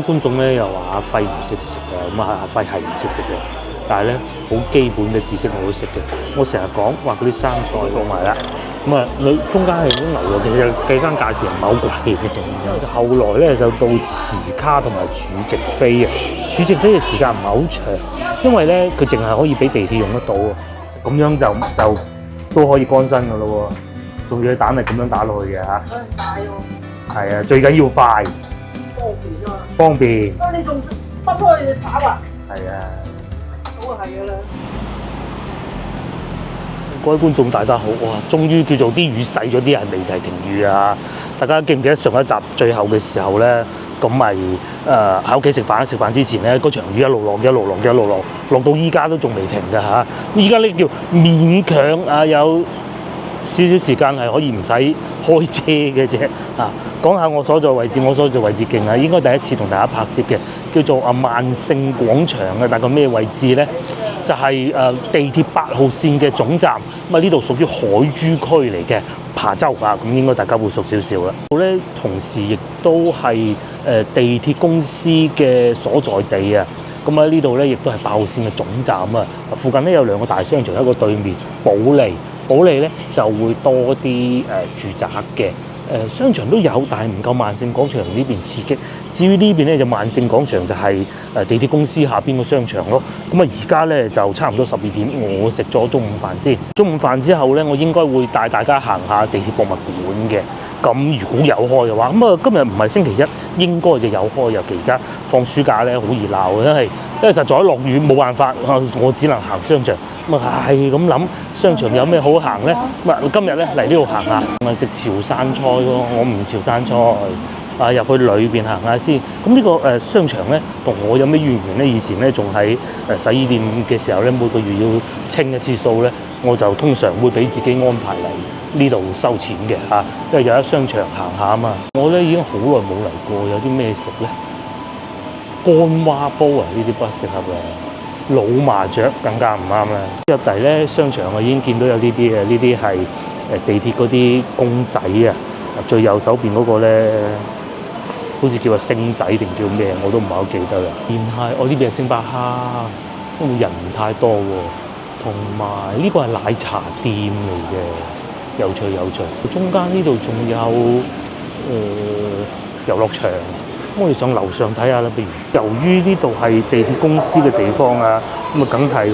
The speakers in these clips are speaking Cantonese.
觀眾咧又話阿輝唔識食啊，咁啊阿輝係唔識食嘅，但係咧好基本嘅知識我都識嘅。我成日講話嗰啲生菜講埋啦，咁啊中間係啲牛肉，其實計翻價錢唔係好貴嘅。後來咧就到慈卡同埋儲值飛啊，儲值飛嘅時間唔係好長，因為咧佢淨係可以俾地鐵用得到啊，咁樣就都可以乾身噶咯喎，仲要蛋係咁樣打落去嘅嚇。大喎。係啊，最緊要快。方便。你仲不開就炒啊？係啊。咁啊係㗎啦。各位觀眾大家好，哇！終於叫做啲雨細咗啲，係未係停雨啊！大家記唔記得上一集最後嘅時候咧，咁咪喺屋企食飯之前咧，嗰場雨一路落，落到依家都仲未停㗎嚇。依家呢叫勉強啊有少少時間係可以唔使開車嘅啫啊！講下我所在位置勁啊！應該第一次同大家拍攝嘅，叫做萬盛廣場嘅，大概咩位置咧？就係地鐵8號線嘅總站，咁啊呢度屬於海珠區嚟嘅琶洲啊，咁應該大家會熟少少啦。咧同時亦都係地鐵公司嘅所在地啊，咁喺呢度咧亦都係8號線嘅總站啊。附近咧有2個大商場，一個對面保利咧就會多啲住宅嘅。商場都有，但係唔夠萬盛廣場呢邊刺激。至於呢邊咧就萬盛廣場就係地鐵公司下邊個商場咯。咁啊而家咧就差唔多12點，我食咗中午飯先。中午飯之後咧，我應該會帶大家行下地鐵博物館嘅。咁如果有開嘅話，咁啊今日唔係星期一，應該就有開。尤其而家放暑假咧，好熱鬧嘅，因為實在落雨冇辦法，我只能行商場。咁啊係咁諗，商場有咩好行咧？咁啊今日咧嚟呢度行下，咪食潮汕菜喎。我唔潮汕菜，入去裏邊行下先。咁呢個商場咧，同我有咩淵源咧？以前咧仲喺洗衣店嘅時候咧，每個月要清一次數咧，我就通常會俾自己安排嚟呢度收錢嘅嚇，因為有一商場行下啊嘛。我咧已經好耐冇嚟過，有啲咩食咧？乾蛙煲啊，呢啲不適合啦。老麻雀更加唔啱啦。入嚟咧商場我已經見到有呢啲嘅，呢啲係地鐵嗰啲公仔啊。最右手邊嗰個咧，好似叫做星仔定叫咩，我都唔係好記得啦。然係我呢邊係星巴克，因為人唔太多喎。同埋呢個係奶茶店嚟嘅，有趣。中間呢度仲有遊樂場。我哋上樓上睇下啦，不如。由於呢度係地鐵公司嘅地方啊，咁啊梗係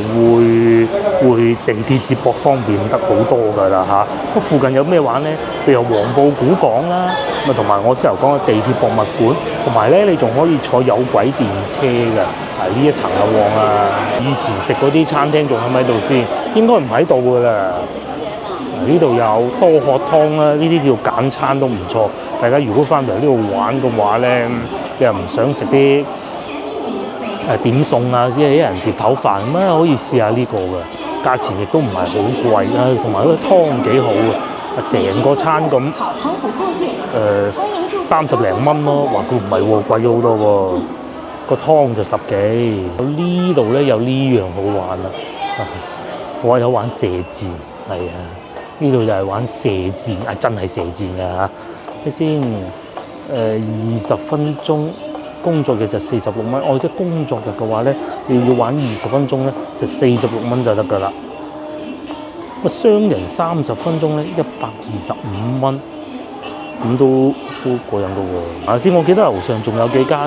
會地鐵接駁方便得好多㗎啦嚇。咁附近有咩玩咧？譬如黃埔古港啦，咁啊同埋我先頭講嘅地鐵博物館，同埋咧你仲可以坐有軌電車㗎。呢一層啊旺啊！以前食嗰啲餐廳仲喺唔喺度先？應該唔喺度㗎啦。呢度有多殼湯啦，呢啲叫簡餐都唔錯。大家如果翻嚟呢度玩嘅話咧，你又唔想食啲點餸啊，只係一人碟頭飯咁啊，可以試下呢個嘅，價錢亦都唔係好貴啊，同埋嗰個湯幾好啊，成個餐咁30零蚊咯，話佢唔係喎，貴咗好多喎，個湯就10幾。呢度咧有呢樣好玩啦，我有玩射箭，係啊。呢度就係玩射箭，真係射箭㗎嚇。睇先，20分鐘工作日就46蚊。即係工作日嘅話咧，你要玩20分鐘咧，就46蚊就得㗎啦。咁雙人30分鐘咧，125蚊，咁都過癮㗎喎。頭先我記得樓上仲有幾間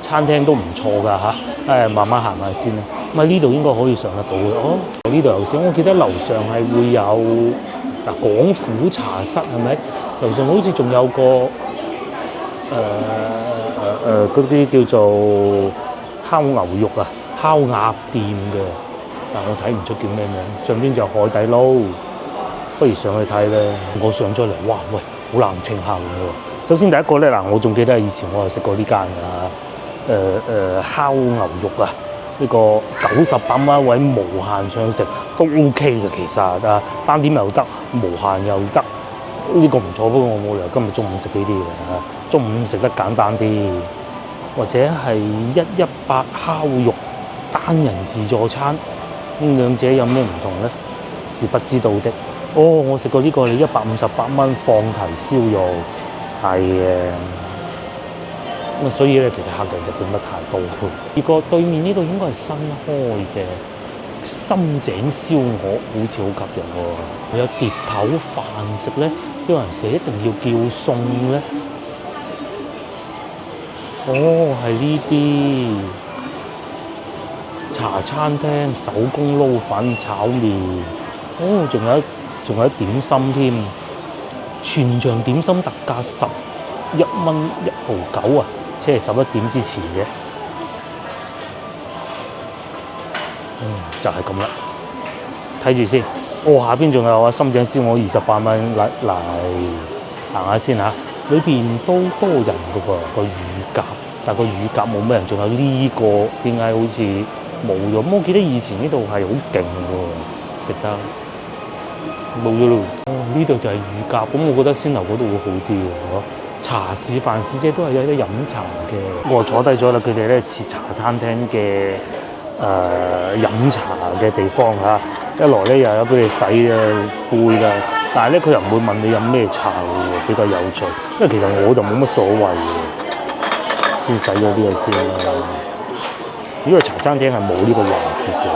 餐廳都唔錯㗎嚇。慢慢行下先啦。咁喺呢度應該可以上得到嘅。呢度頭先我記得樓上係會有。廣府茶室係咪？樓上好似仲有個嗰啲叫做烤牛肉啊、烤鴨店嘅，但我睇唔出叫咩名。上邊就有海底撈，不如上去睇咧。我上咗嚟，哇喂，好冷清下喎。首先第一個咧我仲記得以前我有食過呢間㗎，烤牛肉啊。呢個98蚊一位無限暢食都 OK 嘅，其實單點又得，無限又得，呢個唔錯。不過我冇理由今日中午食呢啲嘅，中午食得簡單啲，或者係118烤肉單人自助餐，咁兩者有咩唔同咧？是不知道的。我食過呢個，你158蚊放題燒肉，係嘅。咁啊，所以咧其實客人就並不太多。而個對面呢個應該係新開嘅深井燒鵝，好似好吸引喎。有碟頭飯食咧，有人成日一定要叫餸咧。哦，係呢啲茶餐廳手工撈粉炒麵。哦，仲有點心添，全場點心特價11蚊1毫9啊！即係11點之前嘅，就係咁啦。睇住先，下邊仲有啊，深井燒鵝28蚊，嚟行下先嚇。裏邊都多人㗎噃，個乳鴿，但係個乳鴿冇咩人，仲有呢個點解好似冇咗？我記得以前呢度係好勁喎，食得冇咗咯。呢度就係乳鴿，咁我覺得先樓嗰度會好啲喎。茶市、飯市即係都係有得飲茶嘅。我坐低咗啦，佢哋咧似茶餐廳嘅飲茶嘅地方嚇。一來咧又有俾你洗嘅杯啦，但係咧佢又唔會問你飲咩茶喎，比較有趣。因為其實我就冇乜所謂嘅，先洗咗呢個先啦。呢個茶餐廳係冇呢個環節嘅。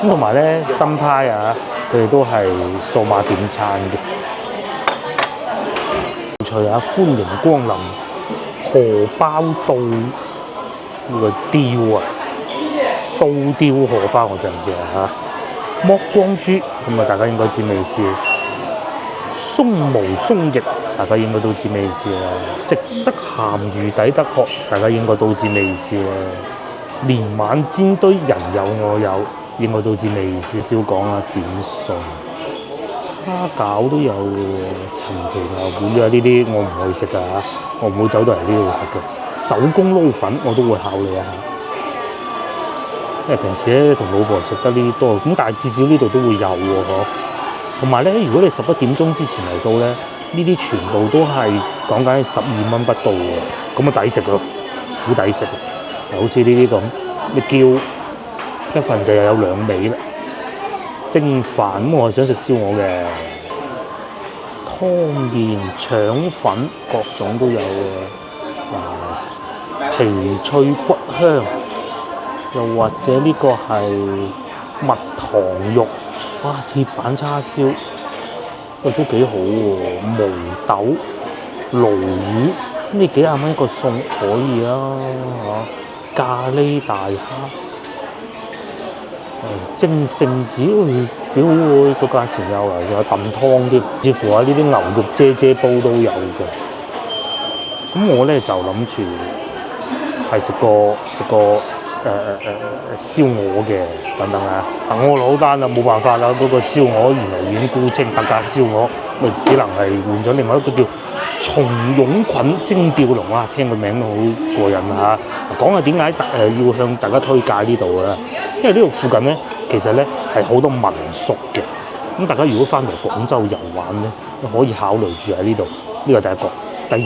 咁同埋咧新派啊，佢哋都係數碼點餐嘅。歡迎光臨荷包刀呢個雕啊，刀雕荷包我就唔知啦嚇。剝光豬咁啊，大家應該知咩意思。鬆毛鬆翼，大家應該都知咩意思啦。值得鹹魚抵得渴，大家應該都知咩意思啦。連晚煎堆，人有我有，應該都知咩意思。少講啊，點餸。蝦餃都有嘅喎，陳皮牛丸啊，呢啲我唔會食㗎嚇，我唔會走到嚟呢度食嘅。手工撈粉我都會考慮一下，因為平時咧同老婆食得呢啲多，咁但係至少呢度都會有喎嗬。同埋咧，如果你11點鐘之前嚟到咧，呢啲全部都係講緊12蚊不到喎，咁啊抵食咯，好抵食。好似呢啲咁，你叫一份就又有2味啦。蒸飯咁我係想食燒鵝嘅，湯麵、腸粉各種都有嘅，皮脆骨香，又或者呢個係蜜糖肉，哇鐵板叉燒，喂都幾好喎，毛豆、鱸魚，呢幾廿蚊一個餸可以啊嚇，咖喱大蝦。蒸聖子，幾好喎！個價錢有有燉湯添，似乎啊呢啲牛肉啫煲都有嘅。咁我咧就諗住係食個燒鵝嘅，等等啊！我攞單啦，冇辦法啦，嗰個燒鵝原來已經沽清，特價燒鵝，咪只能係換咗另外一個叫松茸菌蒸吊龍啊！聽個名都好過癮嚇。講下點解要向大家推介呢度啊？因為呢度附近咧，其實咧係好多民宿嘅。咁大家如果翻嚟廣州遊玩咧，可以考慮住喺呢度。呢個第一個。第二，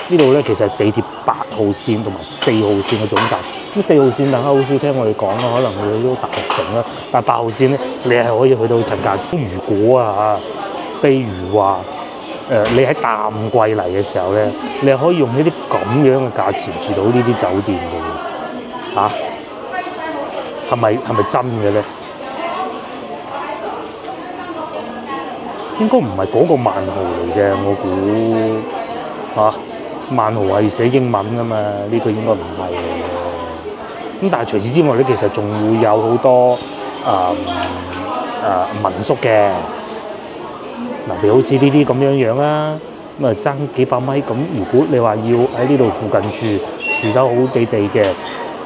呢度咧其實係地鐵8號線同埋4號線嘅總站。咁4號線大家好少聽我哋講啦，可能去到大學城啦。但係8號線咧，你係可以去到陳家祠。如果譬如話你喺淡季嚟嘅時候咧，你係可以用呢啲咁樣嘅價錢住到呢啲酒店嘅喎。嚇？係咪真嘅咧？應該唔係嗰個萬豪嚟嘅，我估萬豪係寫英文㗎嘛，呢個應該唔係。咁但係除此之外咧，其實仲會有好多民宿嘅，嗱，譬如好似呢啲咁樣啦，咁啊爭幾百米咁。如果你話要喺呢度附近住得好地地嘅。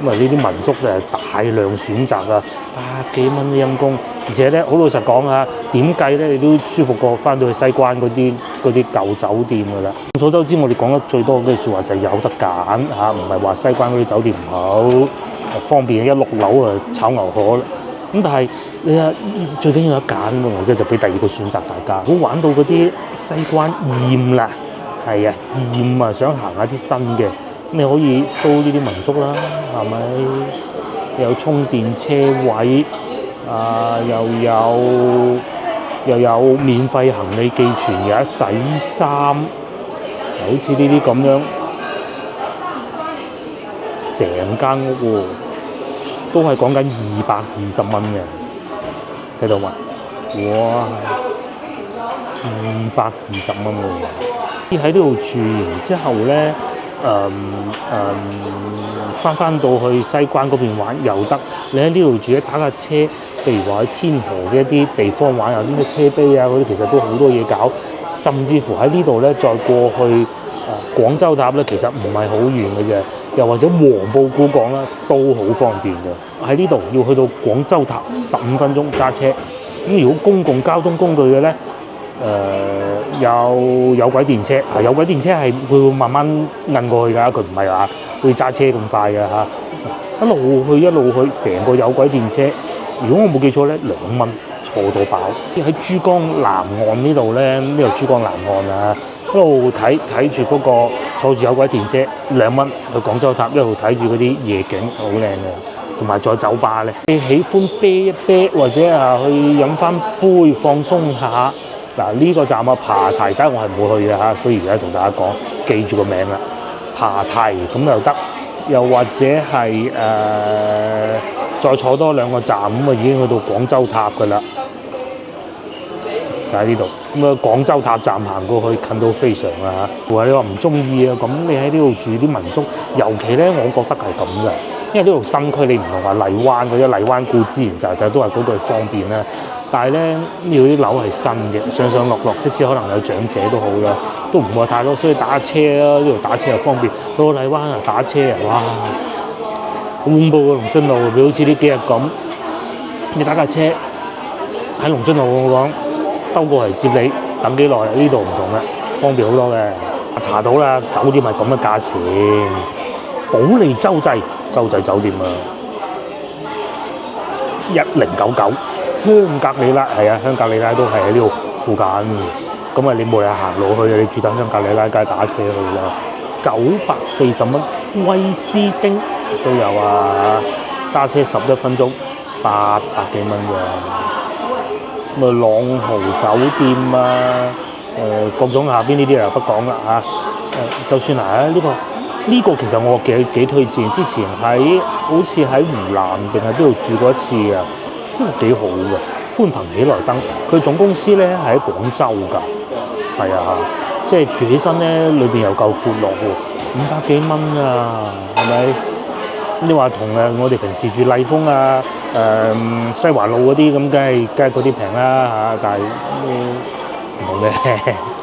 咁啊！呢啲民宿就係大量選擇啊，百幾蚊陰公，而且咧好老實講啊，點計咧你都舒服過翻到去西關嗰啲舊酒店噶啦。眾所周知，我哋講得最多嘅説話就係有得揀嚇，唔係話西關嗰啲酒店唔好，方便一碌樓啊炒牛河啦。咁但係你最緊要有得揀喎，我而家就俾第二個選擇大家。如果玩到嗰啲西關厭啦，係啊厭啊，想行下啲新嘅。你可以租呢啲民宿啦，係咪？有充電車位，又有免費行李寄存，有得洗衫，好似呢啲咁樣，成間屋喎，都係講緊220蚊嘅，睇到嘛？哇！220蚊喎，喺呢度住完之後咧，翻到去西關嗰邊玩又得。你喺呢度住咧，打架車，譬如話喺天河嘅一啲地方玩，有啲咩車陂啊嗰啲，其實都好多嘢搞。甚至乎喺呢度咧，再過去廣州塔咧，其實唔係好遠嘅啫。又或者黃埔古港啦，都好方便嘅。喺呢度要去到廣州塔15分鐘揸車。咁如果公共交通工具嘅咧，有軌電車，有軌電車係會慢慢韌過去㗎，佢唔係話會揸車咁快嘅嚇。一路去，成個有軌電車，如果我冇記錯咧，2蚊坐到飽。喺珠江南岸呢度咧，呢度珠江南岸啊，一路睇住嗰個坐住有軌電車2蚊去廣州塔，一路睇住嗰啲夜景，好靚嘅。同埋再酒吧咧，你喜歡啤一啤或者去飲翻杯放鬆下。嗱，呢個站爬堤街我係冇去嘅嚇，所以而家同大家講，記住個名啦，爬堤咁又得，又或者係再坐多2個站咁已經去到廣州塔㗎啦，就喺呢度。咁廣州塔站行過去近到非常啊嚇。如果你話唔中意啊，咁你喺呢度住啲民宿，尤其咧，我覺得係咁嘅，因為呢度新區你唔同話荔灣嗰啲，荔灣固之然就都係嗰句方便啦。但係咧，呢度啲樓係新嘅，上上落落，即使可能有長者都好啦，都唔會太多，所以打車啦，呢度打車又方便。到荔灣啊，打車啊，哇，好恐怖啊！龍津路佢好似呢幾日咁，你打架車喺龍津路我講兜過嚟接你，等幾耐？呢度唔同啦，方便好多嘅。查到啦，酒店係咁嘅價錢，保利洲際酒店啊，1099。香格里拉係啊，香格里拉都係喺呢度附近。咁啊，你每日行路去，你住等香格里拉，梗係打車去啦。940蚊，威斯汀都有啊，揸車11分鐘，800幾蚊㗎。咁啊，朗豪酒店啊，各種下邊呢啲啊不講啦嚇。就算係呢個其實我幾推薦。之前好似喺湖南定係邊度住過一次啊。都幾好嘅，寬頻喜來登，佢總公司咧係喺廣州㗎，係啊，即係住起身咧，裏邊又夠闊落喎，500幾蚊啊，係咪？你話同我哋平時住麗峰啊、西華路嗰啲咁，梗係嗰啲平啦嚇，但係唔同嘅，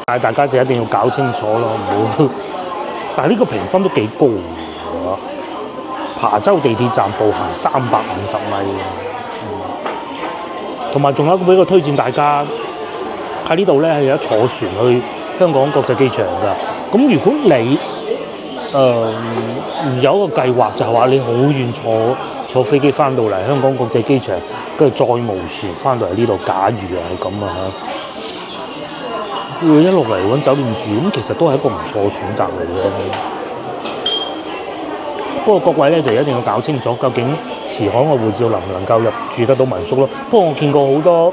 但係大家就一定要搞清楚咯，唔好。但係呢個評分都幾高喎，琶洲地鐵站步行350米。同埋仲有一個比較推薦大家喺呢度咧，係有得坐船去香港國際機場㗎。咁如果你有一個計劃，就係話你好遠坐飛機翻到嚟香港國際機場，跟住再無船翻到嚟呢度，假如係咁啊嚇，會一路嚟揾酒店住，咁其實都係一個唔錯嘅選擇嚟嘅。不過各位咧就一定要搞清楚，究竟持海外護照能唔能夠入住得到民宿咯？不過我見過好多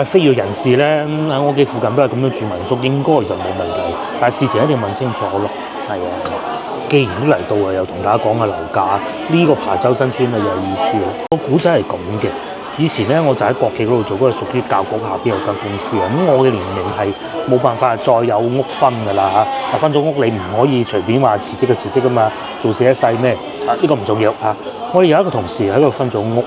非裔人士咧喺我屋企附近都係咁樣住民宿，應該就冇問題。但係事前一定要問清楚咯。係啊，既然都嚟到啊，又同大家講下樓價，呢個琶洲新村啊有意思咯。個古仔係咁嘅。以前咧我就喺國企嗰度做，嗰個屬於教局下邊有間公司啊。咁我嘅年齡係冇辦法再有屋分㗎啦嚇。分咗屋你唔可以隨便話辭職㗎嘛，做死一世咩？呢個唔重要嚇。我哋有一個同事喺度分咗屋，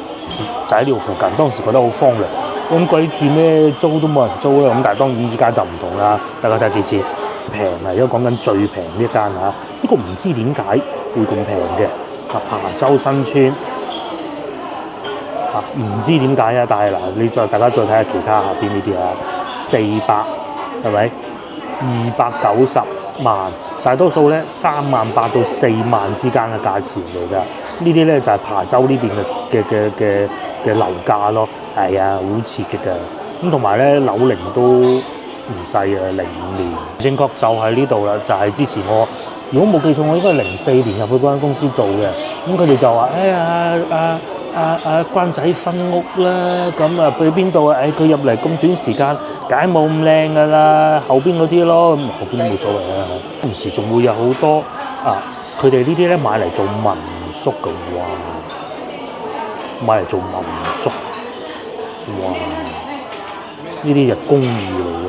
就喺呢度附近。當時覺得好荒涼，咁鬼住咩？租都冇人租啦。咁但係當然依家就唔同啦。大家睇下幾錢？平啊！而家講緊最平呢一間嚇，呢個唔知點解會咁平嘅。琶洲新村。唔知點解啊，但係嗱，大家再睇下其他下邊呢啲啊，400係咪？290萬，大多數咧3萬8到4萬之間嘅價錢嚟㗎。呢啲咧就係琶洲呢邊嘅樓價咯。係啊，好刺激㗎。咁同埋咧樓齡都唔細啊，05年。正確就喺呢度啦，就係之前我如果冇記錯，我應該係04年入去嗰間公司做嘅。咁佢哋就話：關仔分屋啦，咁啊去邊度啊？佢入嚟咁短時間，梗係冇咁靚㗎啦，後邊嗰啲咯，咁後邊都冇所謂啦。同時仲會有好多佢佢哋呢啲咧買嚟做民宿嘅，哇！買嚟做民宿，哇！呢啲就公寓嚟嘅，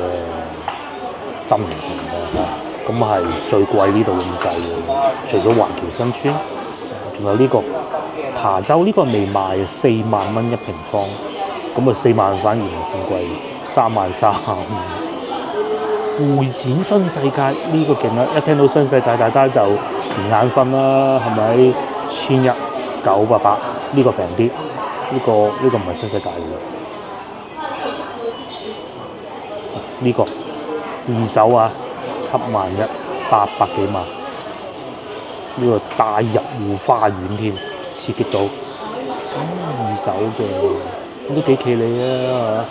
真唔同嘅嚇。咁係最貴呢度咁計嘅，除咗華僑新村，仲有呢個琶洲呢個未賣嘅4萬蚊一平方，咁啊4萬反而唔算貴，33000。會展新世界呢個勁啦！一聽到新世界，大家就唔眼瞓啦，係咪？11988呢個平啲，呢個唔係新世界嚟嘅，呢個二手啊71800幾萬，呢個帶入戶花園添，刺激到二手嘅都幾企理啊！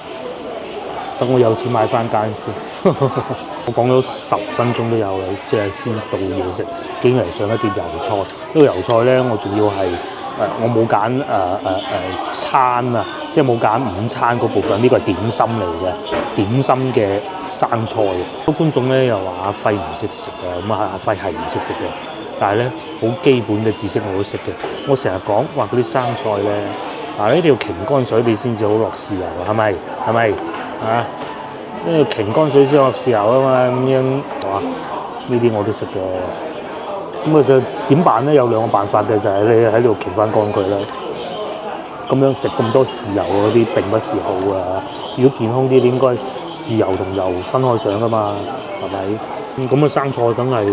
等我有錢買翻間先。我講咗10分鐘都有啦，即係先到嘢食，竟然上一碟油菜。呢個油菜咧，我仲要係我冇揀餐啊，即係冇揀午餐嗰部分。呢個係點心嚟嘅，點心嘅生菜。好多觀眾咧又話阿輝唔識食嘅，咁啊阿輝係唔識食嘅，但係咧好基本嘅知識我都識嘅。我成日講話嗰啲生菜咧，呢條擎乾水你先至好落豉油，係咪啊？呢個擎乾水先落豉油啊嘛，咁樣哇，呢啲我都識嘅。咁啊就點辦咧？有2個辦法嘅，就係你喺度擎翻乾佢啦。咁樣食咁多豉油嗰啲並不是好啊。如果健康啲，你應該豉油同油分開上噶嘛，係咪？咁啊生菜梗係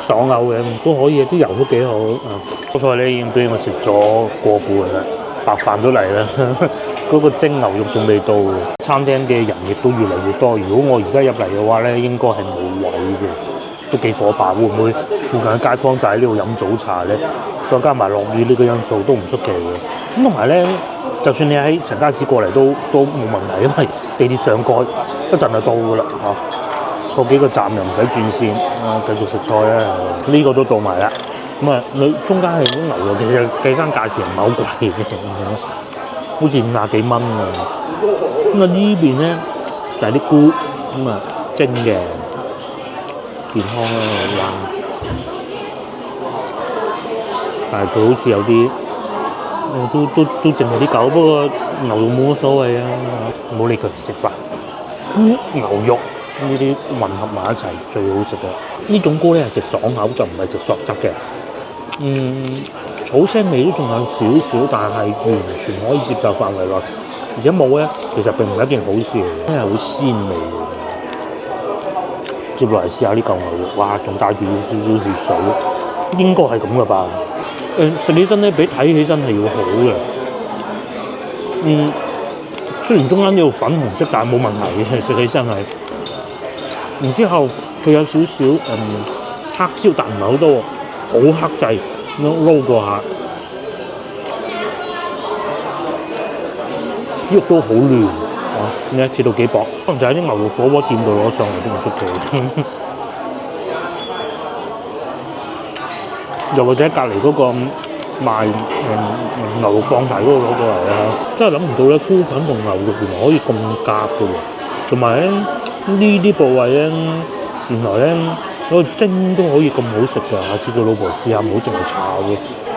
爽口嘅，都可以，啲油都幾好啊。蔬菜咧已經俾我食咗個半啦，白飯都嚟啦。嗰個蒸牛肉仲未到，餐廳嘅人亦都越嚟越多。如果我而家入嚟嘅話咧，應該係冇位嘅，都幾火爆。會唔會附近嘅街坊就喺呢度飲早茶咧？再加埋落雨呢個因素都唔出奇嘅。咁同埋咧，就算你喺陳家祠過嚟都冇問題，因為地鐵上蓋一陣就到㗎啦嚇。坐幾個站又唔使轉線，繼續食菜啦。呢個都到埋啦。咁啊，中間係啲牛肉，其實計翻價錢唔係好貴嘅。好似50幾蚊啊！咁啊呢邊咧就係啲菇，咁啊蒸嘅健康啦，哇！但係佢好似有啲，都淨係啲狗，不過牛肉冇乜所謂啊，唔好理佢食飯。牛肉呢啲混合埋一齊最好食嘅。呢種菇咧係食爽口，就唔係食索汁嘅。草腥味都仲有少少，但係完全可以接受範圍內，而且冇咧，其實並唔係一件好事嚟嘅，真係好鮮味嘅。接落嚟試下呢嚿牛肉，哇，仲帶住少少血水，應該係咁嘅吧？食起身咧比睇起身係要好嘅。雖然中間呢度粉紅色，但係冇問題嘅，食起身係。然之後佢有少少黑椒，但唔係好多，好克制。撈過下，肉都好嫩啊！呢一切到幾薄，可能就喺啲牛肉火鍋店度攞上嚟都唔出奇。又或者隔離嗰個賣牛肉放題嗰個攞過嚟啊！真係諗唔到咧，菇菌同牛肉原來可以咁夾嘅喎，同埋咧呢啲部位咧，原來咧〜嗰個蒸都可以咁好食㗎，下次叫老婆試下，唔好淨係炒嘅。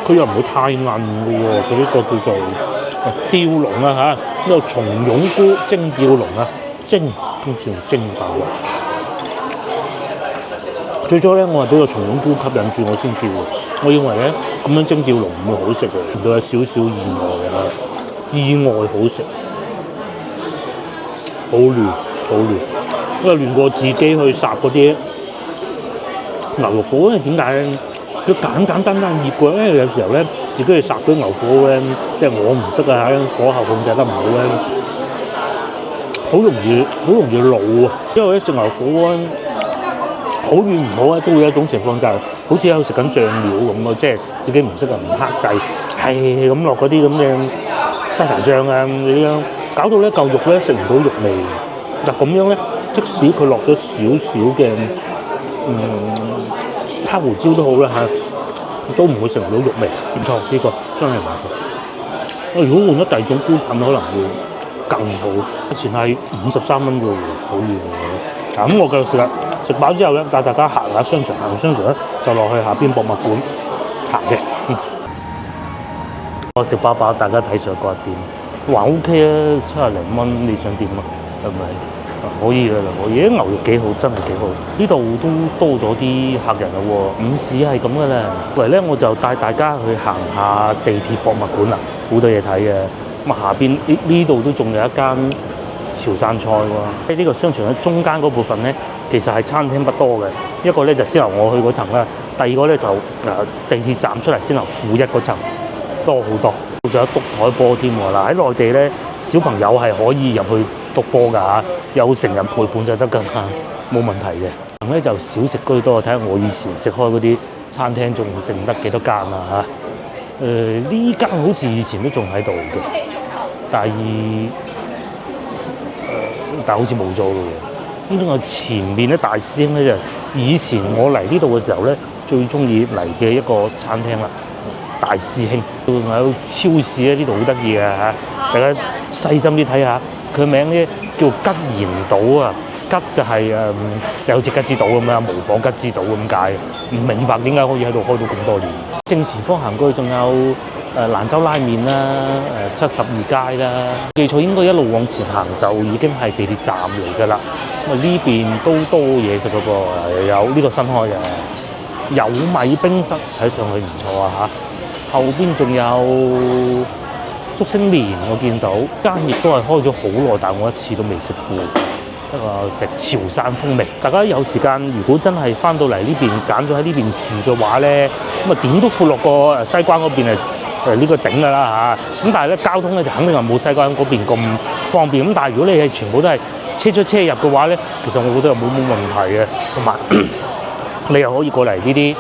佢又唔會太韌嘅喎，佢呢個叫做吊龍啊嚇，呢個松茸菇蒸吊龍啊，蒸今次用蒸爆啊！最初咧，我係俾個松茸菇吸引住我先叫嘅，我認為咧咁樣蒸吊龍唔會好食嘅，令到有少少意外啊！意外好食，好嫩好嫩，因為嫩過自己去烚嗰啲。牛肉火咧點解咧？佢簡單醃過，因為有時候咧自己去烚嗰啲牛火咧，即係我唔識啊，火候控制得唔好咧，好容易老啊！因為咧食牛火鍋好與唔好咧，都會有一種情況就係好似喺度食緊醬料咁咯，即係自己唔識啊，唔克制，係咁落嗰啲咁嘅沙茶醬啊咁樣，搞到咧嚿肉咧食唔到肉味。嗱咁樣咧，即使佢落咗少少嘅黑胡椒都好啦嚇，都唔會食唔到肉味。唔錯，呢個真係唔錯。如果換咗第二種菇品，可能會更好。以前係53蚊嘅喎，好遠嘅。咁我繼續食啦，食飽之後咧，帶大家行下商場，行商場咧就落去下邊博物館行嘅。我食飽飽，大家睇上嗰一點，還 OK 啊，70零蚊，你想點啊？係咪？可以㗎啦，可以。啲牛肉幾好，真係幾好。呢度都多咗啲客人啦喎，午市係咁㗎啦。嚟咧我就帶大家去行下地鐵博物館啦，好多嘢睇嘅。咁啊下邊呢度都仲有一間潮汕菜喎。喺呢個商場嘅中間嗰部分咧，其實係餐廳不多嘅。一個咧就先由我去嗰層啦，第二個咧就地鐵站出嚟先由負一嗰層，多好多。仲有篤海波添喎。嗱喺內地咧，小朋友係可以入去篤波㗎嚇，有成人陪伴就得㗎嚇，冇問題嘅。咁咧就小食居多，睇下我以前食開嗰啲餐廳仲剩得幾多間啊嚇？呢間好似以前都仲喺度嘅，但好似冇咗咯喎。咁仲有前面咧大師兄咧就以前我嚟呢度嘅時候咧最中意嚟嘅一個餐廳啦。大師兄，仲有超市咧，呢度好得意啊嚇！大家細心啲睇下，佢名咧叫吉賢島啊，吉就係有隻吉之島咁樣，模仿吉之島咁解。唔明白點解可以喺度開到咁多年。正前方行過去仲有蘭州拉麵啦，72街啦。記錯應該一路往前行就已經係地鐵站嚟㗎啦。咁啊呢邊都多嘢食㗎噃，有呢個新開嘅有米冰室，睇上去唔錯啊嚇！後邊仲有竹升麵，我見到間亦都係開咗好耐，但我一次都未食過。一個食潮汕風味，大家有時間如果真係翻到嚟呢邊揀咗喺呢邊住嘅話咧，咁啊點都闊落過西關嗰邊呢個頂㗎啦嚇。咁但係咧交通咧就肯定係冇西關嗰邊咁方便。咁但係如果你係全部都係車出車入嘅話咧，其實我覺得又冇問題嘅。同埋你又可以過嚟呢啲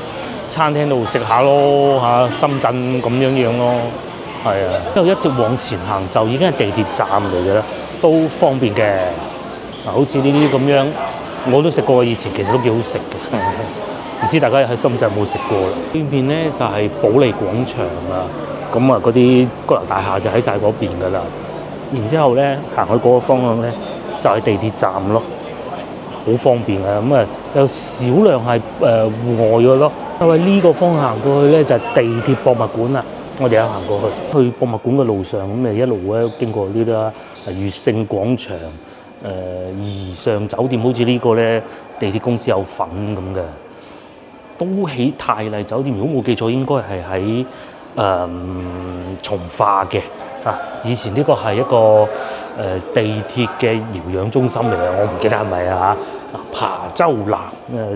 餐廳度食下咯嚇，深圳咁樣咯，係啊，因為一直往前行就已經係地鐵站嚟嘅啦，都方便嘅。嗱，好似呢啲咁樣，我都食過，以前其實都幾好食嘅。唔知大家喺深圳有冇食過啦？呢邊咧就係保利廣場啊，咁啊嗰啲高樓大廈就喺晒嗰邊噶啦。然之後咧行去嗰個方向咧就係地鐵站咯，好方便啊！咁啊有少量係戶外嘅咯。因為呢個方向行過去咧就係地鐵博物館啦，我哋有行過去博物館嘅路上，咁咪一路咧經過呢啲啦，悅盛廣場、怡尚酒店，好似呢個咧地鐵公司有份咁嘅。都喜泰麗酒店，如果冇記錯，應該係喺從化嘅啊。以前呢個係一個地鐵嘅療養中心嚟嘅，我唔記得係咪啊嚇。琶洲南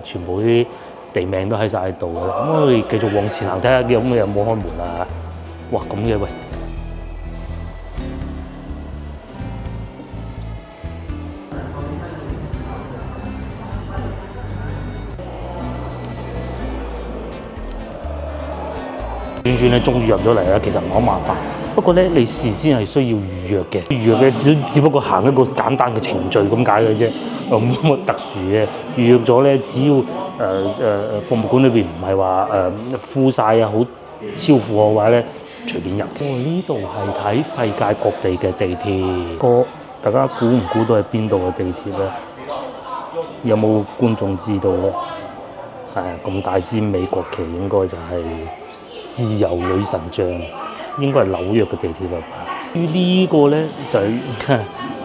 全部啲地名都喺晒喺度㗎啦。咁我哋繼續往前行睇下，有冇開門啊？哇，咁嘅喂！轉咧，終於入咗嚟啦。其實唔係好麻煩，不過咧，你事先係需要預約嘅。預約嘅只不過行一個簡單嘅程序咁解嘅啫，冇乜特殊嘅。預約咗咧，只要博物館裏邊唔係話full晒啊，好超負荷嘅話咧，隨便入。呢度係睇世界各地嘅地鐵，大家估唔估到係邊度嘅地鐵咧？有冇觀眾知道咧？咁大支美國旗應該就係自由女神像，應該係紐約嘅地鐵啦。至於呢個咧就係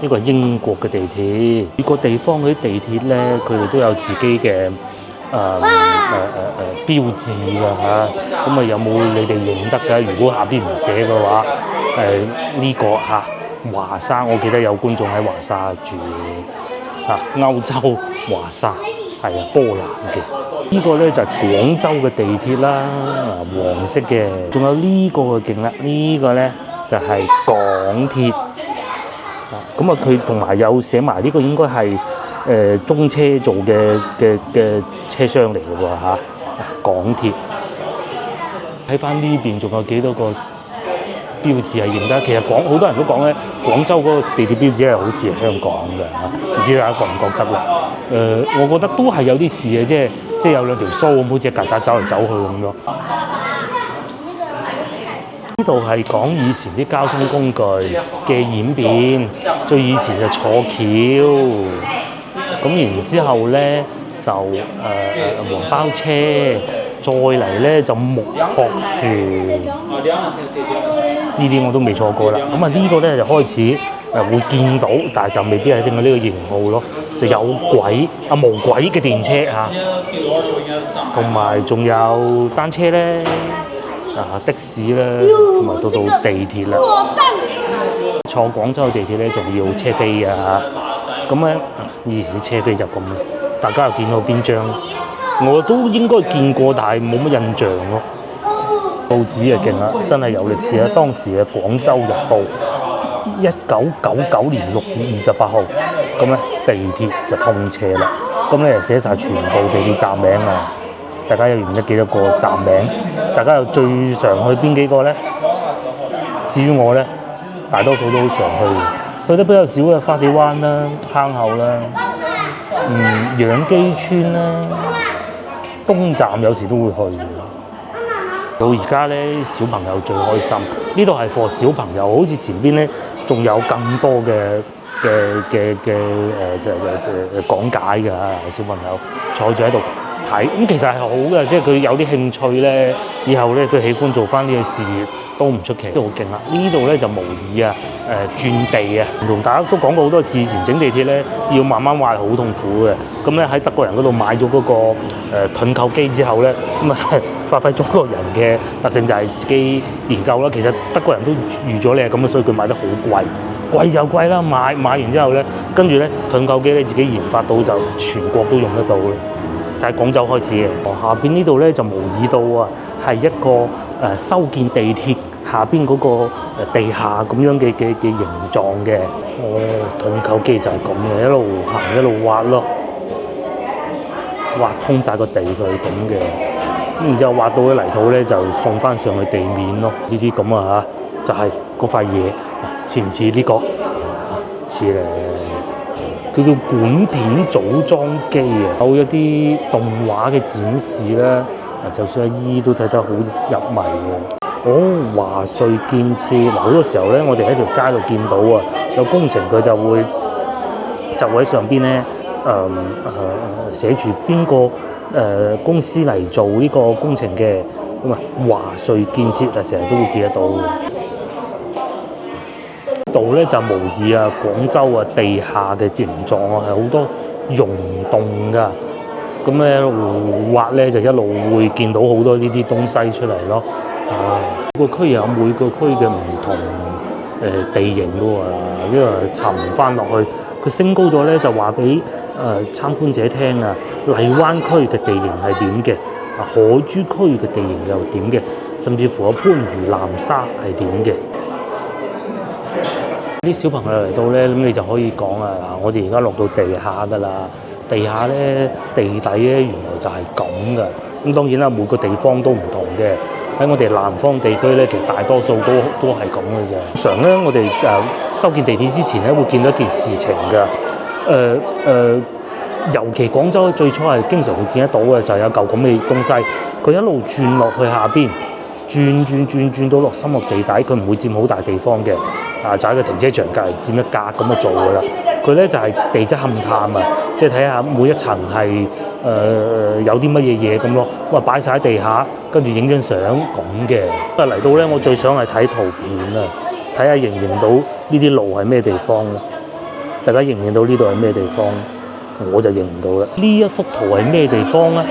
呢個係英國嘅地鐵。每個地方嗰啲地鐵咧，佢哋都有自己嘅標誌㗎嚇。咁啊有冇你哋認得㗎？如果下邊唔寫嘅話，呢個嚇華沙，我記得有觀眾喺華沙住嚇。歐洲華沙係啊，波蘭嘅。呢個咧就係廣州嘅地鐵啦，黃色嘅。仲有呢個嘅勁啦，呢個咧就係港鐵。咁啊，佢同埋有寫埋呢個應該係中車做嘅車廂嚟嘅喎嚇。港鐵睇翻呢邊仲有幾多個標誌係認得？其實好多人都講咧，廣州嗰個地鐵標誌係好似香港嘅嚇，唔知大家覺唔覺得咧？我覺得都係有啲似嘅，即係有兩條鬚咁，好似曱甴走嚟走去咁咯。呢度係講以前啲交通工具嘅演變，最以前就坐轎，咁然之後咧黃包車，再嚟咧就木殼船，呢啲我都未坐過啦。咁啊呢個咧就開始會見到，但係就未必係正係呢個型號咯。就有軌無軌嘅電車嚇，同埋仲有單車咧，的士咧，同埋到地鐵啦。坐廣州嘅地鐵咧，仲要車飛啊！咁咧，以前啲車飛就咁啦。大家又見到邊張？我都應該見過，但係冇乜印象咯。報紙啊勁啦，真係有歷史啦！當時嘅《廣州日報》1999年6月28號，咁咧地鐵就通車啦。咁咧就寫晒全部地鐵站名啊！大家有唔記得個站名？大家又最常去邊幾個咧？至於我咧，大多數都好常去得比較少嘅花地灣啦、坑口啦、楊箕村啦、東站有時都會去。到而家咧，小朋友最開心。呢度係 for 小朋友，好似前邊咧仲有更多嘅講解㗎，小朋友坐住喺度睇。咁其實係好嘅，即係佢有啲興趣咧，以後咧佢喜歡做翻呢個事業都唔出奇，都好勁啦！呢度咧就模擬轉地啊，同大家都講過好多次，以前整地鐵咧要慢慢挖，好痛苦嘅。咁咧喺德國人嗰度買咗嗰個盾構機之後咧，咁啊發揮中國人嘅特性就係自己研究啦。其實德國人都預咗你係咁嘅，所以佢買得好貴就貴啦。買完之後咧，跟住咧盾構機咧自己研發到就全國都用得到嘅，就喺廣州開始嘅。下邊呢度咧就模擬到係一個修建地鐵下邊嗰個地下咁樣嘅形狀嘅。盾構機就係咁嘅，一路行一路挖咯，挖通晒個地佢咁嘅。咁然之後挖到啲泥土咧，就送翻上去地面咯。呢啲咁啊嚇，就係嗰塊嘢，似唔似呢個？似咧，叫做管片組裝機啊，有一啲動畫嘅展示咧。就算阿姨都睇得好入迷嘅。華瑞建設好多時候咧，我哋喺條街度見到有工程佢就會喺上邊咧寫住邊個公司嚟做呢個工程嘅，咁啊華瑞建設成日都會見得到嘅。度咧就模擬廣州地下嘅形狀係好多溶洞㗎。咁咧一路挖咧就一路會見到好多呢啲東西出嚟咯。每個區有每個區嘅唔同地形㗎喎，因為沉翻落去，佢升高咗咧就話俾參觀者聽荔灣區嘅地形係點嘅，海珠區嘅地形又點嘅，甚至乎番禺南沙係點嘅。啲小朋友嚟到咧，咁你就可以講我哋而家落到地下㗎啦。地下咧、地底咧，原來就係咁噶。咁當然啦，每個地方都唔同嘅。喺我哋南方地區咧，其實大多數都係咁嘅啫。常咧，我哋修建地鐵之前咧，會見到一件事情㗎。尤其廣州最初係經常會見得到嘅，就係有嚿咁嘅東西，佢一路轉落去下邊，轉到落深入地底，佢唔會佔好大地方嘅。就喺個停車場隔離佔一格咁做㗎啦。佢咧就係地質勘探即係睇下每一層係有啲乜嘢嘢咁咯。咁擺晒喺地下，跟住影張相咁嘅。嚟到咧，我最想係睇圖片睇下認唔認到呢啲路係咩地方咯。大家認唔認到呢度係咩地方？我就認唔到啦。呢一幅圖係咩地方咧？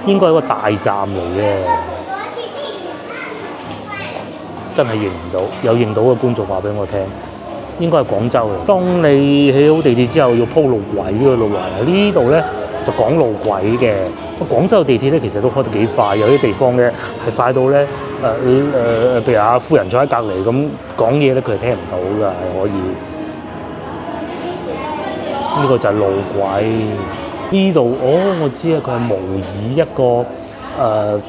應該係一個大站嚟嘅。真係認唔到，有認到嘅觀眾話俾我聽，應該係廣州嘅。當你起好地鐵之後，要鋪路軌嘅路軌，呢度咧就講路軌嘅。廣州嘅地鐵咧其實都開得幾快，有啲地方咧係快到咧譬如阿夫人坐喺隔離咁講嘢咧，佢係聽唔到㗎，係可以。呢個就係路軌。呢度我知佢係模擬一個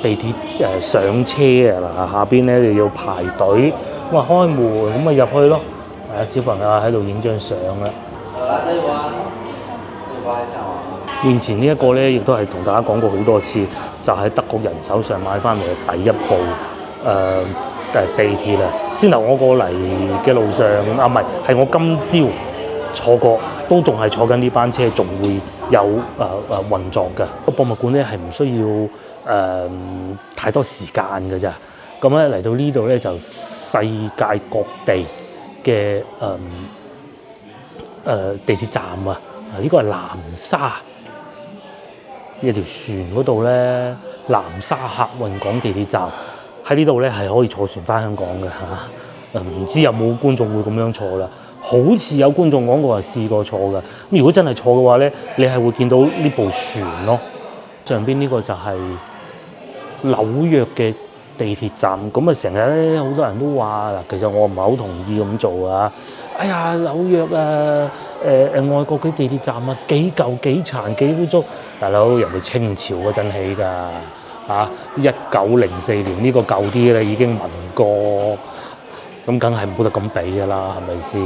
地鐵上車嗱，下邊咧就要排隊，咁開門咁入去咯。小朋友喺度影張相啦。面前呢一個咧，亦都係同大家講過好多次，就喺德國人手上買翻嚟嘅第一部地鐵啦。先頭我過嚟嘅路上唔係我今朝坐過，都仲係坐緊呢班車，仲會有運作嘅。個博物館咧係唔需要太多時間嘅咋。咁咧嚟到呢度咧就世界各地嘅地鐵站啊，呢個係南沙一條船嗰度咧，南沙客運港地鐵站喺呢度咧係可以坐船翻香港嘅嚇。唔知有冇觀眾會咁樣坐啦？好似有觀眾講過係試過坐嘅。咁如果真係坐嘅話咧，你係會見到呢部船咯。上邊呢個就係紐約嘅地鐵站。咁啊成日咧好多人都話嗱，其實我唔係好同意咁做啊。哎呀，紐約啊，外國嘅地鐵站啊，幾舊幾殘幾污糟。大佬，人哋清朝嗰陣起㗎嚇，1904年呢個舊啲啦，已經民國。咁梗係冇得咁比㗎啦，係咪先？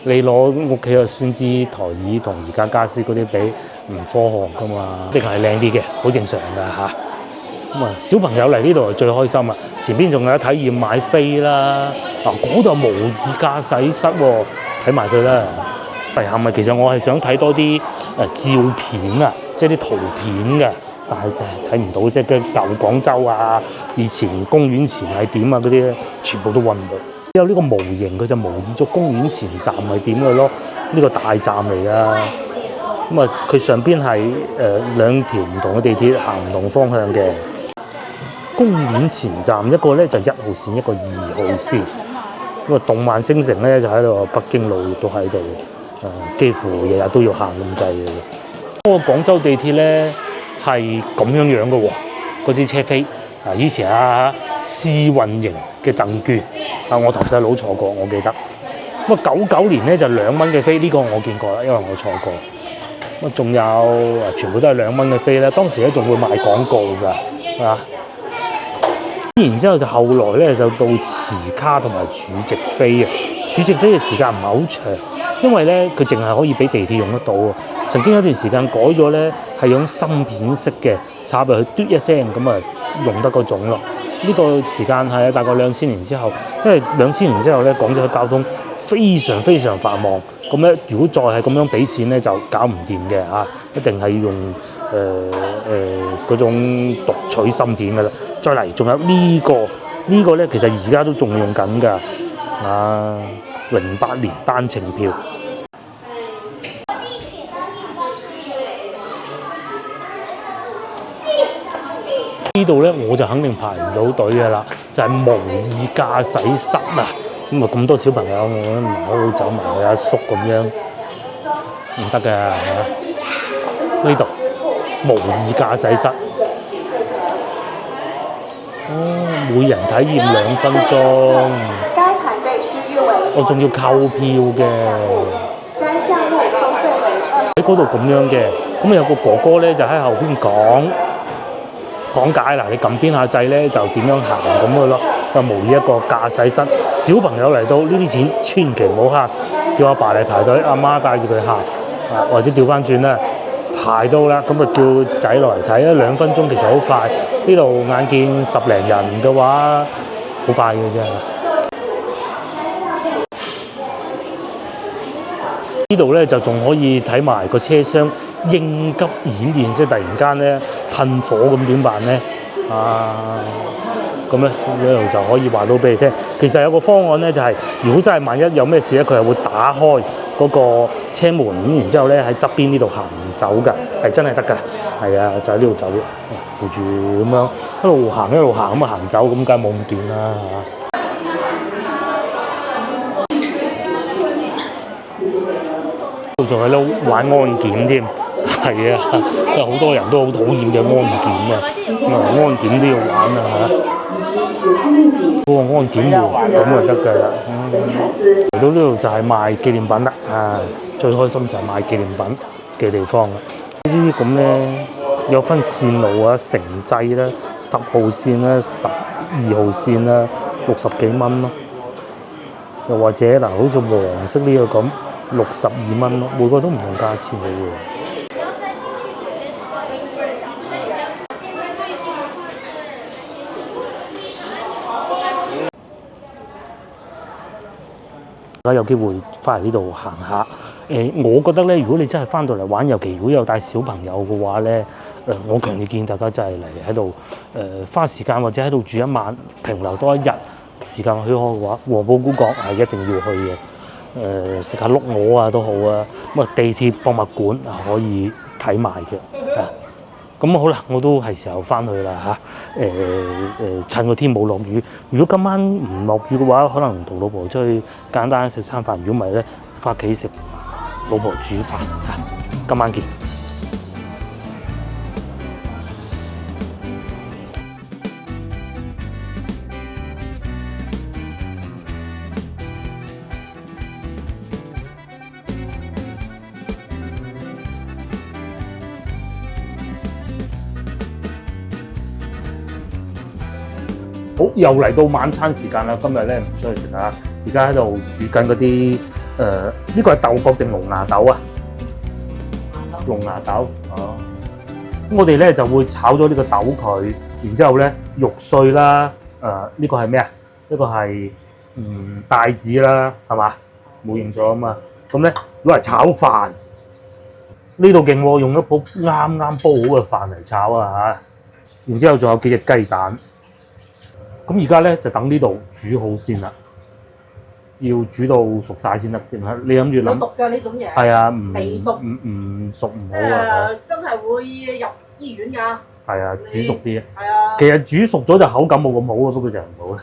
你攞屋企嘅酸枝台椅同而家傢俬嗰啲比，唔科學㗎嘛？的確係靚啲嘅，好正常㗎嚇。咁啊，小朋友嚟呢度係最開心啊！前邊仲有體驗買飛啦，嗰度模擬駕駛室喎，睇埋佢啦。係咪其實我係想睇多啲照片啊，即係啲圖片嘅。但係睇唔到，即係舊廣州啊，以前公園前係點啊嗰啲咧，全部都揾唔到。有呢個模型，佢就模擬咗公園前站係點嘅咯。呢個大站嚟㗎。咁啊，佢上邊係兩條唔同嘅地鐵行唔同方向嘅。公園前站一個咧就1號線，一個2號線。咁啊，動漫星城咧就喺度，北京路都喺度，幾乎日日都要行咁滯嘅。不過廣州地鐵咧係咁樣嘅喎，嗰啲車飛以前試運營嘅贈券我頭細佬坐過，我記得。咁啊99年咧就2蚊嘅飛，呢個我見過啦，因為我坐過。咁啊仲有全部都係2蚊嘅飛啦，當時咧仲會賣廣告㗎，啊！然之後就後來咧就到持卡同埋儲值飛啊，儲值飛嘅時間唔係好長，因為咧佢淨係可以俾地鐵用得到啊。曾經有段時間改咗咧，係用芯片式嘅插入去嘟一聲咁啊用得嗰種咯。呢個時間係大概2000年之後，因為2000年之後咧廣州嘅交通非常非常繁忙，咁咧如果再係咁樣俾錢咧就搞唔掂嘅嚇，一定係要用嗰種讀取芯片㗎啦。再嚟，仲有呢個咧，其實而家都仲用緊㗎。08年單程票。呢度咧我就肯定排唔到隊㗎啦，就係模擬駕駛室啊！咁多小朋友，我都唔好走埋去阿叔咁樣，唔得㗎嚇。呢度模擬駕駛室。每人體驗2分鐘，我仲要購票嘅。喺嗰度咁樣嘅，咁有個哥哥咧就喺後邊講解嗱，你撳邊下掣咧就點樣行咁嘅咯。模擬一個駕駛室，小朋友嚟到呢啲錢千祈唔好慳，叫阿爸嚟排隊，阿媽帶住佢行，或者調翻轉啦。排到啦，咁啊叫仔落嚟睇啦，2分鐘其實好快。呢度眼見10零人嘅話，好快嘅啫。呢度咧就仲可以睇埋個車廂應急演練，即係突然間咧噴火咁點辦咧？咁咧呢度就可以話到俾你聽。其實有個方案咧，就係如果真係萬一有咩事咧，佢係會打開嗰個車門，然之後咧喺側邊呢度行走㗎，係真係得㗎。係啊，就喺呢度走，扶住咁樣一路行咁啊行走，咁梗係冇咁短啦嚇。仲喺度玩安檢添，係啊，因為好多人都好討厭嘅安檢啊，安檢都要玩啊嚇。嗰個安檢員咁就得㗎啦。嚟到呢度就係賣紀念品啦，最開心就係賣紀念品嘅地方啦。呢啲咁咧有分線路啊，城際啦，10號線啦，12號線啦，60幾蚊咯。又或者嗱，好似黃色呢個咁，62蚊咯，每個都唔同價錢嘅喎。大家有機會翻嚟呢度行下，我覺得咧，如果你真係翻到嚟玩，尤其如果有帶小朋友嘅話咧，我強烈建議大家真係嚟喺度花時間或者喺度住一晚，停留多一日時間許可嘅話，黃埔古國係一定要去嘅。食下碌鵝啊都好啊，咁啊地鐵博物館啊可以睇埋嘅。咁好啦，我都係時候翻去啦嚇。趁個天冇落雨，如果今晚唔落雨嘅話，可能同老婆出去簡單食餐飯。如果唔係咧，翻屋企食老婆煮飯嚇。今晚見。好，又嚟到晚餐時間啦！今日咧唔出去食啊，而家喺度煮緊嗰啲呢個係豆角定龍牙豆啊？龍牙豆哦。咁我哋咧就會炒咗呢個豆佢，然之後咧肉碎啦，呢個係咩啊？呢個係帶子啦，係嘛？冇認錯啊嘛。咁咧攞嚟炒飯，呢度勁喎，用一煲啱啱煲好嘅飯嚟炒啊嚇。然之後仲有幾隻雞蛋。咁而家咧就等呢度煮好先啦，要煮到熟晒先得。你諗住諗？有毒㗎呢種嘢。係啊，微毒唔熟唔好即啊。係真係會入醫院㗎。係啊，煮熟啲。係啊。其實煮熟咗就口感冇咁好啊，不過就唔好啦，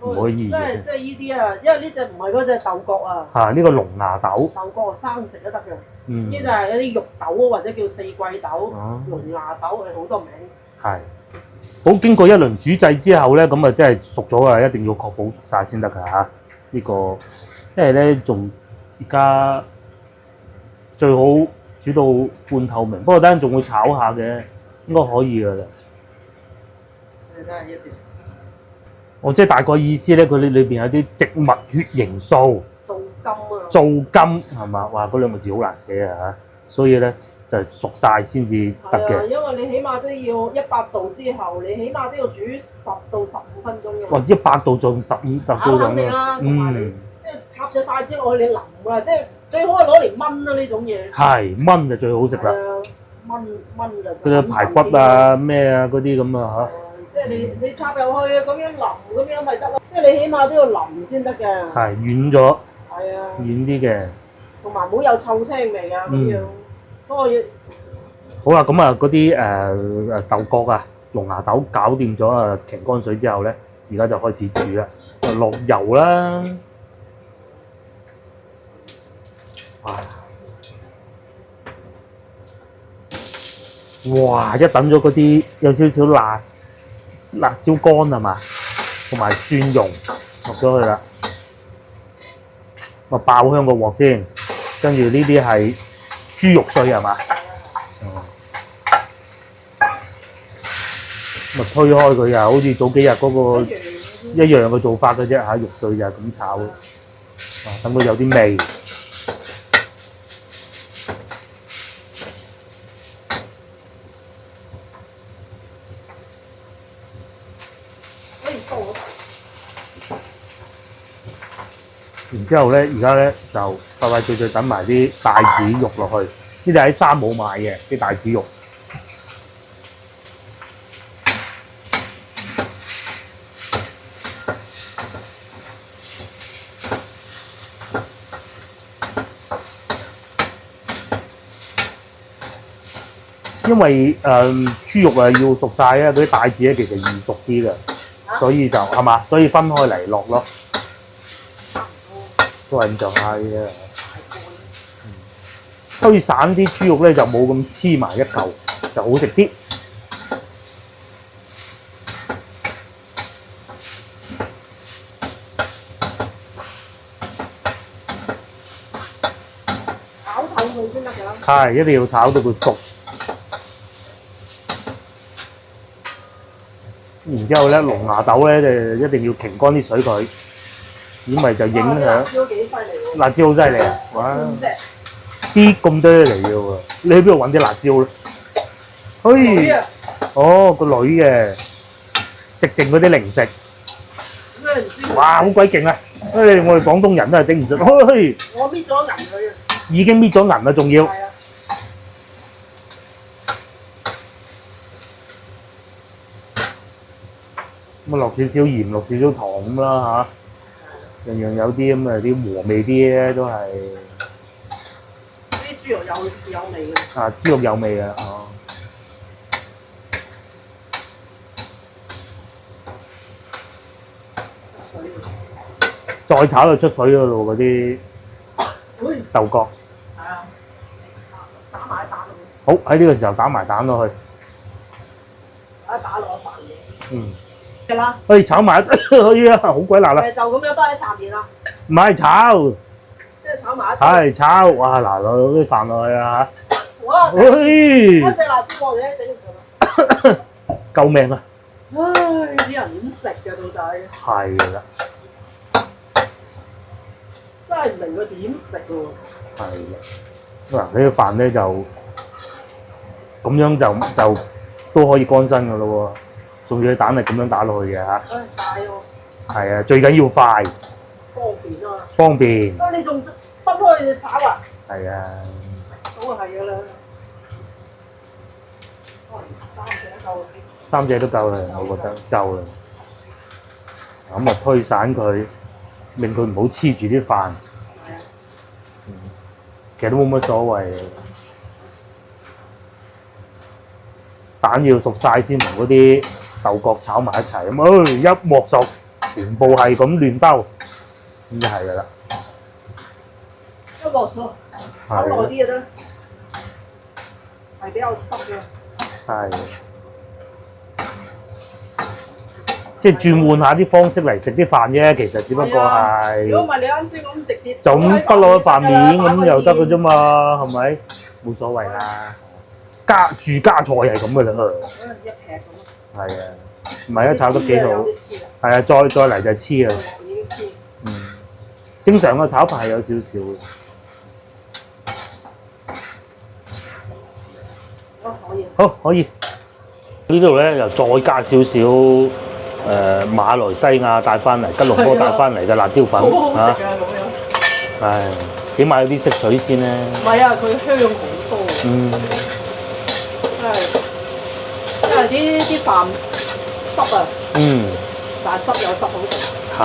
唔可以。即係呢啲啊，因為呢隻唔係嗰隻豆角啊。嚇，呢個龍牙豆。豆角生食都得嘅。呢就係一啲肉豆或者叫四季豆、龍牙豆，係好多名。係。好，經過一輪煮製之後咧，咁啊真係熟咗啊！一定要確保熟晒先得㗎嚇。呢個，因為咧仲而家最好煮到半透明，不過等陣仲會炒下嘅，應該可以㗎啦。我即係大概意思咧，佢裏邊有啲植物血凝素、皂金啊，皂金係嘛？哇！嗰兩個字好難寫啊嚇，所以咧。就係熟晒先至得嘅。因為你起碼都要100度之後，你起碼都要煮10到15分鐘嘅。哇！100度仲15度肯定啦，同埋你即係插隻筷子落去，你淋啊！即係最好係攞嚟炆啦呢種嘢。係炆就最好食啦。炆就。嗰啲排骨啊咩啊嗰啲咁啊嚇。即係你插入去咁樣淋咁樣咪得咯。即係你起碼都要淋先得嘅。係軟咗。係啊。軟啲嘅。同埋唔好有臭青味啊咁樣。所以好啦，咁啊嗰啲豆角啊、龍牙豆搞掂咗啊，擎乾水之後咧，而家就開始煮啦。落油啦，哇！一等咗嗰啲有少少辣椒乾係嘛，同埋蒜蓉落咗去啦，我爆香個鑊先，跟住呢啲係豬肉碎係嘛？咪推開佢啊！好似早幾日嗰個一樣嘅做法嘅啫嚇，肉碎就係咁炒，等佢有啲味。然之後咧，而家咧就快快脆脆等埋啲帶子肉落去，呢啲喺三冇買嘅啲帶子肉。因為豬肉啊要熟晒啊，嗰啲帶子咧其實易熟啲嘅，所以就係嘛，所以分開嚟落咯。都係咁上下嘅，推散啲豬肉咧就冇咁黐埋一嚿，就好食啲。炒透佢先得㗎。係，一定要炒到佢熟。然之後咧，龍牙豆咧就一定要擎乾啲水佢，如果唔係就影響。辣椒幾犀利喎！辣椒好犀利啊！哇，啲咁多嚟嘅喎，你喺邊度揾啲辣椒咧？女啊！哦，個女嘅食剩嗰啲零食。咩唔知？哇，好鬼勁啊！我哋廣東人都係頂唔順。我搣咗銀佢啊！已經搣咗銀啦，仲要。係啊，咁啊落少少鹽，落少少糖咁啦嚇，樣樣有啲咁啊啲和味啲咧都係啲豬肉有味嘅。啊豬肉有味啊哦。再炒就出水噶咯喎嗰啲豆角。係啊，打埋蛋落去，好喺呢個時候打埋蛋落去。打落飯面。嗯。嘅啦。可以炒埋可以啊，好鬼辣啦！就咁樣包喺飯面啦。唔係炒，即係炒埋一齊。係炒，哇嗱落啲飯落去啊哇！嚇，一隻辣椒我哋咧整唔到。救命啊！唉，啲人點食嘅到底？係啦，真係唔明佢點食喎。係啦。嗱呢個飯咧就咁樣就都可以乾身噶咯喎，仲要蛋係咁樣打落去嘅嚇。唉，大喎。係啊，最緊要快方便啊嘛。方便。啊！你仲分開炒啊？係啊，咁啊係噶啦。可能三隻都夠。3隻都夠啦，我覺得夠啦。咁啊推散佢，令佢唔好黐住啲飯。係啊。其實都冇乜所謂。蛋要熟晒先同嗰啲豆角炒埋一齊，咁一鑊熟，全部係咁亂兜，咁就係㗎啦。一鑊熟，炒耐啲嘅啫，係比較濕嘅。係。即係轉換下啲方式嚟食啲飯啫，其實只不過係。如果唔係你啱先咁直接，就咁不落喺飯面咁又得嘅啫嘛，係咪？冇所謂啦。加菜係咁嘅啦。一劈咁。係啊，唔係啊，炒得幾好。係啊，再嚟就黐啊。已經黐。正常嘅炒法係有少少嘅。可以。好，可以。呢度咧又再加少少馬來西亞帶翻嚟、吉隆坡帶翻嚟嘅辣椒粉好好食啊咁樣。唉，起碼有啲色水先咧。唔係啊，佢香好多。因為啲飯濕啊。但係濕有濕好食。係。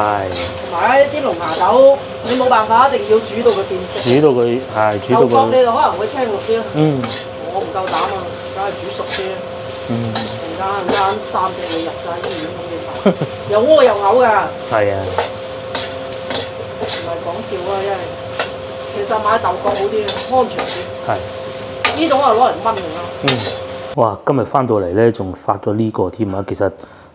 同埋啲龍牙豆，你冇辦法，一定要煮到佢變色。煮到佢係煮到佢。豆角你就可能會青綠啲。我唔夠膽啊，梗係煮熟啲。突然間3隻你入晒醫院咁嘅飯，又屙又嘔㗎。係啊。唔係講笑啊，因為其實買豆角好啲，安全啲。係。呢種係攞嚟燜㗎啦。哇！今日翻到嚟咧，仲發咗呢個添啊，其實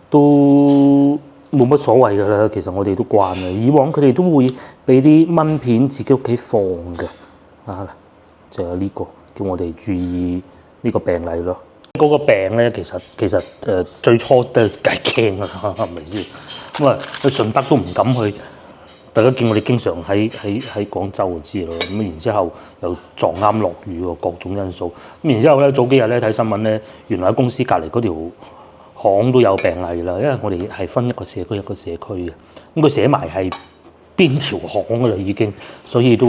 都冇乜所謂㗎啦。其實我哋都慣啦。以往佢哋都會俾啲燜片自己屋企放嘅啊，就有呢個叫我哋注意呢個病例咯。嗰個病咧，其實最初都係驚㗎啦，係咪先？咁啊，去順德都唔敢去。大家見我哋經常喺廣州就知咯。咁然之後又撞啱落雨喎，各種因素。咁然之後咧，早幾日咧睇新聞咧，原來喺公司隔離嗰條巷都有病例啦。因為我哋係分一個社區一個社區嘅，咁佢寫埋係邊條巷㗎啦已經，所以都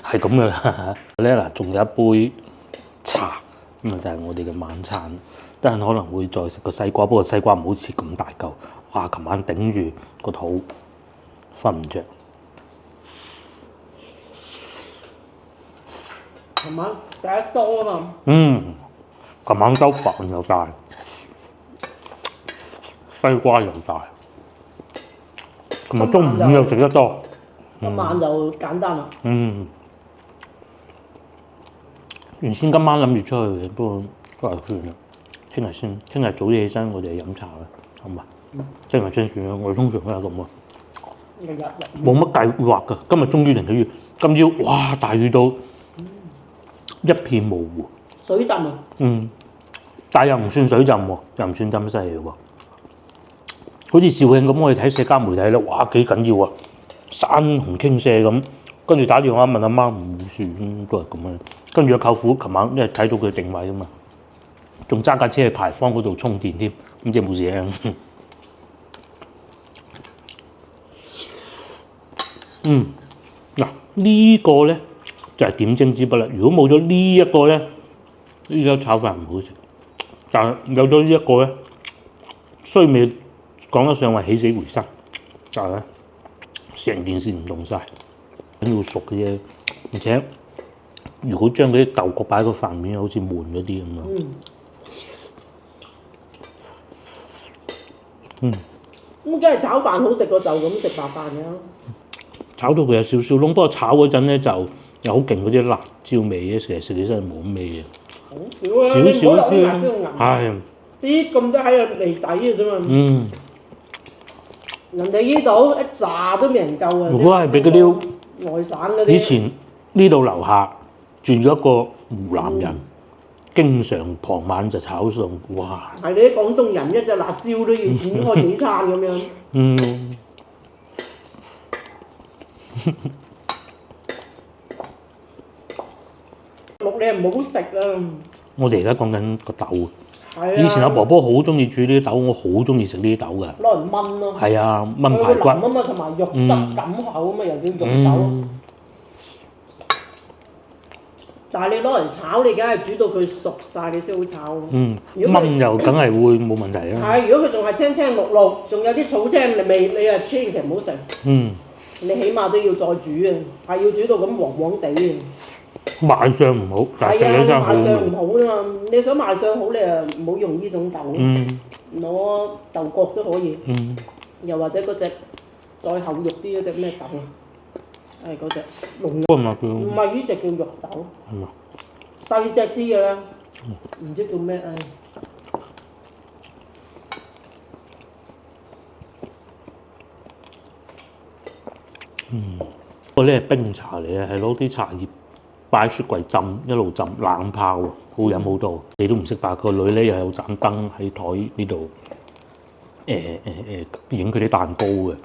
係咁㗎啦。咧嗱，仲有一杯茶。咁啊就係我哋嘅晚餐，等陣可能會再食個西瓜，不過西瓜唔好切咁大嚿，哇！琴晚頂住個肚，瞓唔着。琴晚第一多啊嘛。琴晚兜飯又大，西瓜又大，同埋中午又食得多。今晚就簡單啦。原先今晚諗住出去嘅，不過都係算啦。聽日先，聽日早啲起身，我哋飲茶啦，好嘛？聽日先算啦，我哋通常都係咁啊。冇乜計劃㗎，今日終於停咗雨，今朝哇大雨到一片模糊。水浸啊！但係又唔算水浸喎，又唔算浸犀利喎。好似肇慶咁，我哋睇社交媒體咧，哇幾緊要啊！山洪傾瀉咁，跟住打電話問阿媽唔算，都係咁樣。跟住阿舅父琴晚因為睇到佢定位啊嘛，仲揸架車去牌坊嗰度充電添，咁即係冇事啊。嗱呢個咧就係點睛之筆啦。如果冇咗呢一個咧，呢隻炒飯唔好食。但係有咗呢一個咧，雖未講得上話起死回生，但係咧成件事唔同晒，要熟嘅啫。而且如果將嗰啲豆角擺喺個飯面，好似悶咗啲咁樣。咁梗係炒飯好食過就咁食白飯嘅。炒到佢有少少燶，不過炒嗰陣咧就有好勁嗰啲辣椒味嘅，成日食起身冇咁味嘅。好少啊！少少啲辣椒油。係。啲咁多喺個脷底嘅啫嘛。人哋呢度一紮都未人夠啊！如果係俾嗰啲外省嗰啲。以前呢度樓下住咗一個湖南人，經常傍晚就炒餸，哇！係你啲廣東人一隻辣椒都要點開幾餐咁樣。六你唔好食啊！我哋而家講緊個豆。係啊！以前阿婆婆好中意煮呢啲豆，我好中意食呢啲豆㗎。攞嚟炆咯。係啊，炆排骨啊嘛，同埋肉質感厚啊嘛，又叫肉豆。但係你攞嚟炒，你梗係煮到佢熟晒，你先好炒。炆又梗係會冇問題啦。係，如果佢仲係青青綠綠，仲有啲草青味，你啊千祈唔好食。你起碼都要再煮啊，係要煮到咁黃黃地嘅。賣相唔好，但係食起身好。賣相唔好啊嘛，你想賣相好，你啊唔好用呢種豆。攞豆角都可以。又或者嗰隻再厚肉啲嗰隻咩豆啊？係嗰隻龍肉。唔係呢隻叫肉豆。細隻啲嘅啦，唔知叫咩唉。嗰個咧係冰茶嚟嘅，係攞啲茶葉擺雪櫃浸，一路浸冷泡，好飲好多。你都唔識吧？個女咧又有盞燈喺台呢度，影佢啲蛋糕嘅。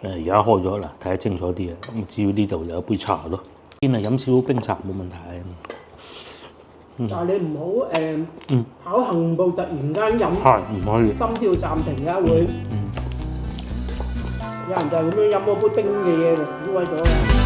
而家開咗啦，睇得清楚啲啊！咁至於呢度有一杯茶咯，邊係飲少少冰茶冇問題。但係你唔好跑行步突然間飲，係唔可以。心跳暫停㗎會。有人就係咁樣飲嗰杯冰嘅嘢就死鬼咗啦。